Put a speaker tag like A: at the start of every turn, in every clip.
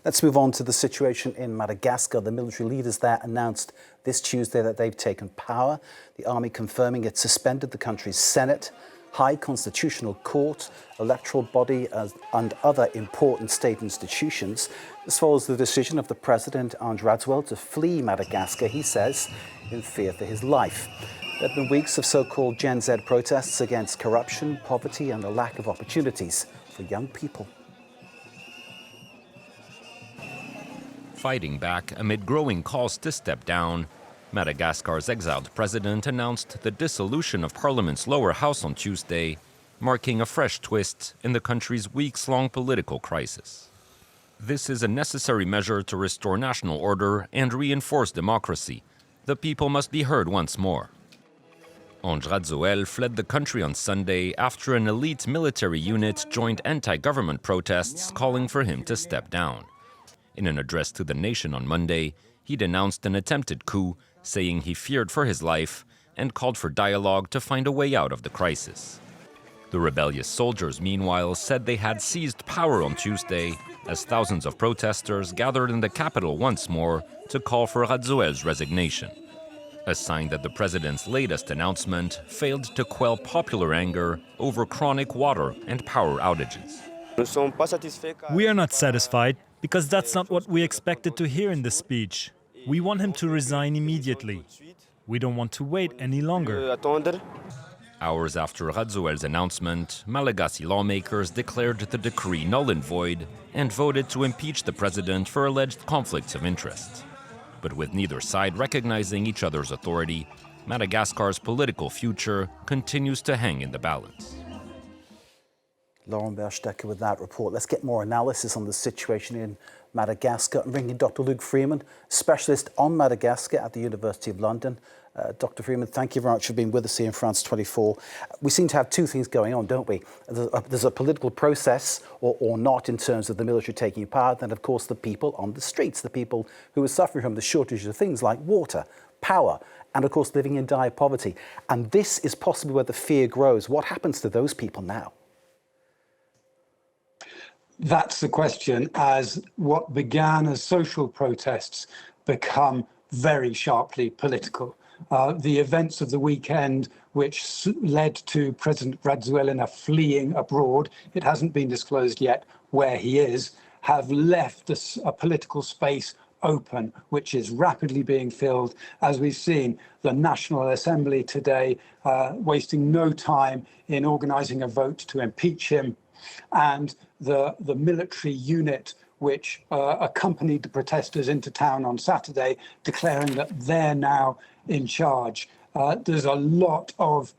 A: Let's move on to the situation in Madagascar. The military leaders there announced this Tuesday that they've taken power. The army confirming it suspended the country's Senate, High Constitutional Court, electoral body and other important state institutions. This follows the decision of the President Andry Rajoelina to flee Madagascar, he says, in fear for his life. There have been weeks of so-called Gen Z protests against corruption, poverty and the lack of opportunities for young people.
B: Fighting back amid growing calls to step down, Madagascar's exiled president announced the dissolution of Parliament's lower house on Tuesday, marking a fresh twist in the country's weeks-long political crisis. This is a necessary measure to restore national order and reinforce democracy. The people must be heard once more. Andry Rajoelina fled the country on Sunday after an elite military unit joined anti-government protests calling for him to step down. In an address to the nation on Monday, he denounced an attempted coup, saying he feared for his life and called for dialogue to find a way out of the crisis. The rebellious soldiers, meanwhile, said they had seized power on Tuesday as thousands of protesters gathered in the capital once more to call for Rajoelina's resignation, a sign that the president's latest announcement failed to quell popular anger over chronic water and power outages.
C: We are not satisfied because that's not what we expected to hear in the speech. We want him to resign immediately. We don't want to wait any longer.
B: Hours after Rajoelina's announcement, Malagasy lawmakers declared the decree null and void and voted to impeach the president for alleged conflicts of interest. But with neither side recognizing each other's authority, Madagascar's political future continues to hang in the balance.
A: Lauren Berstecker with that report. Let's get more analysis on the situation in Madagascar and bring in Dr. Luke Freeman, specialist on Madagascar at the University of London. Dr. Freeman, thank you very much for being with us here in France 24. We seem to have two things going on, don't we? There's a political process or not in terms of the military taking power, then of course the people on the streets, the people who are suffering from the shortage of things like water, power, and of course living in dire poverty. And this is possibly where the fear grows. What happens to those people now?
D: That's the question, as what began as social protests become very sharply political. The events of the weekend, which led to President Rajoelina fleeing abroad, it hasn't been disclosed yet where he is, have left a political space open, which is rapidly being filled. As we've seen, the National Assembly today wasting no time in organising a vote to impeach him, and the military unit which accompanied the protesters into town on Saturday, declaring that they're now in charge. There's a lot of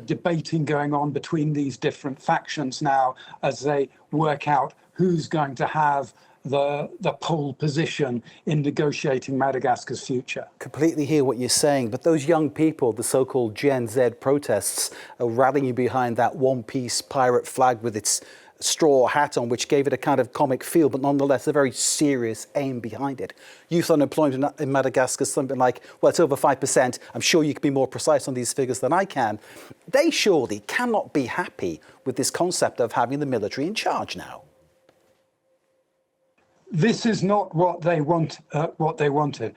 D: debating going on between these different factions now as they work out who's going to have the pole position in negotiating Madagascar's future.
A: Completely hear what you're saying, but those young people, the so-called Gen Z protests, are rallying behind that one-piece pirate flag with its straw hat on, which gave it a kind of comic feel, but nonetheless a very serious aim behind it. Youth unemployment in Madagascar is something like, well, it's over 5%. I'm sure you can be more precise on these figures than I can. They surely cannot be happy with this concept of having the military in charge now.
D: This is not what they wanted.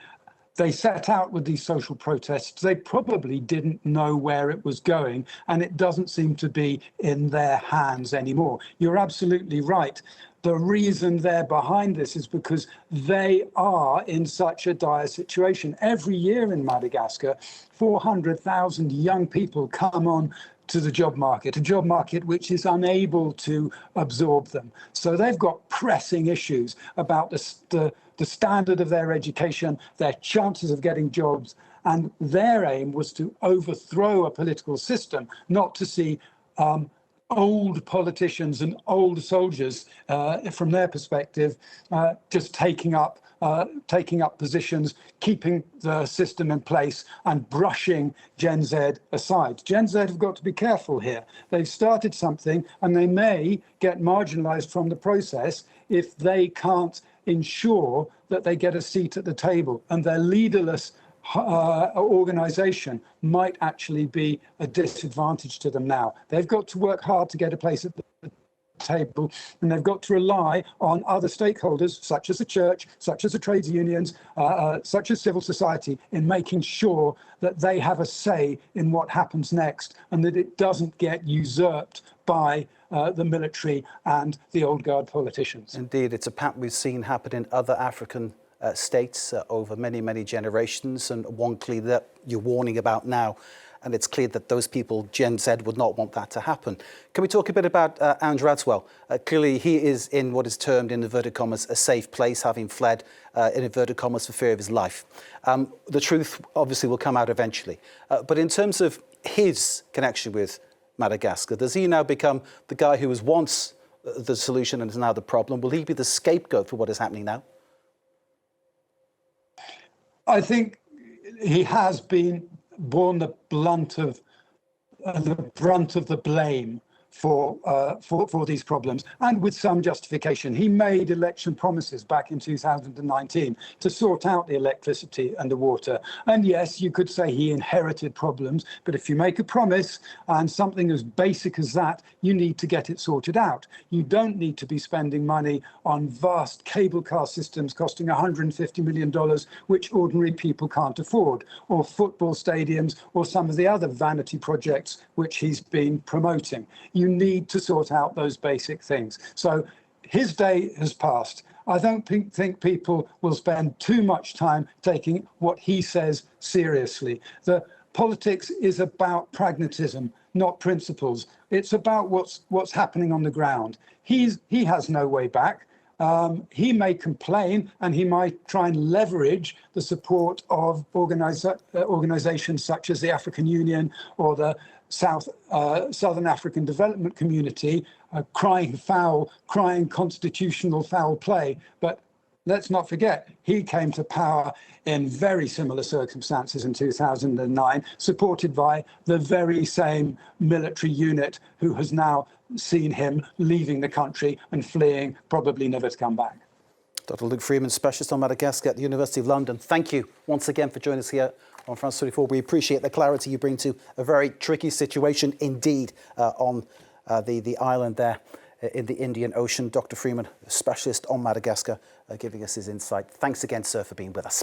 D: They set out with these social protests. They probably didn't know where it was going, and it doesn't seem to be in their hands anymore. You're absolutely right. The reason they're behind this is because they are in such a dire situation. Every year in Madagascar, 400,000 young people come on to the job market, a job market which is unable to absorb them. So they've got pressing issues about the standard of their education, their chances of getting jobs, and their aim was to overthrow a political system, not to see old politicians and old soldiers, from their perspective, just taking up positions, keeping the system in place and brushing Gen Z aside. Gen Z have got to be careful here. They've started something and they may get marginalised from the process if they can't ensure that they get a seat at the table, and their leaderless organisation might actually be a disadvantage to them now. They've got to work hard to get a place at the table, and they've got to rely on other stakeholders, such as the church, such as the trades unions, such as civil society, in making sure that they have a say in what happens next and that it doesn't get usurped by the military and the old guard politicians.
A: Indeed, it's a pattern we've seen happen in other African states over many, many generations, and one clearly that you're warning about now. And it's clear that those people, Gen Z, would not want that to happen. Can we talk a bit about Andry Rajoelina? Clearly, he is in what is termed, in inverted commas, a safe place, having fled, in inverted commas, for fear of his life. The truth, obviously, will come out eventually. But in terms of his connection with Madagascar, does he now become the guy who was once the solution and is now the problem? Will he be the scapegoat for what is happening now?
D: I think he has been borne the brunt of the blame for these problems, and with some justification. He made election promises back in 2019 to sort out the electricity and the water. And yes, you could say he inherited problems, but if you make a promise and something as basic as that, you need to get it sorted out. You don't need to be spending money on vast cable car systems costing $150 million, which ordinary people can't afford, or football stadiums, or some of the other vanity projects which he's been promoting. You need to sort out those basic things. So his day has passed. I don't think people will spend too much time taking what he says seriously. The politics is about pragmatism, not principles. It's about what's happening on the ground. He has no way back. He may complain and he might try and leverage the support of organizations such as the African Union or the Southern African Development Community, crying foul, crying constitutional foul play. But let's not forget, he came to power in very similar circumstances in 2009, supported by the very same military unit who has now seen him leaving the country and fleeing, probably never to come back.
A: Dr. Luke Freeman, specialist on Madagascar at the University of London. Thank you once again for joining us here on France 24. We appreciate the clarity you bring to a very tricky situation indeed on the island there in the Indian Ocean. Dr. Freeman, specialist on Madagascar, giving us his insight. Thanks again, sir, for being with us.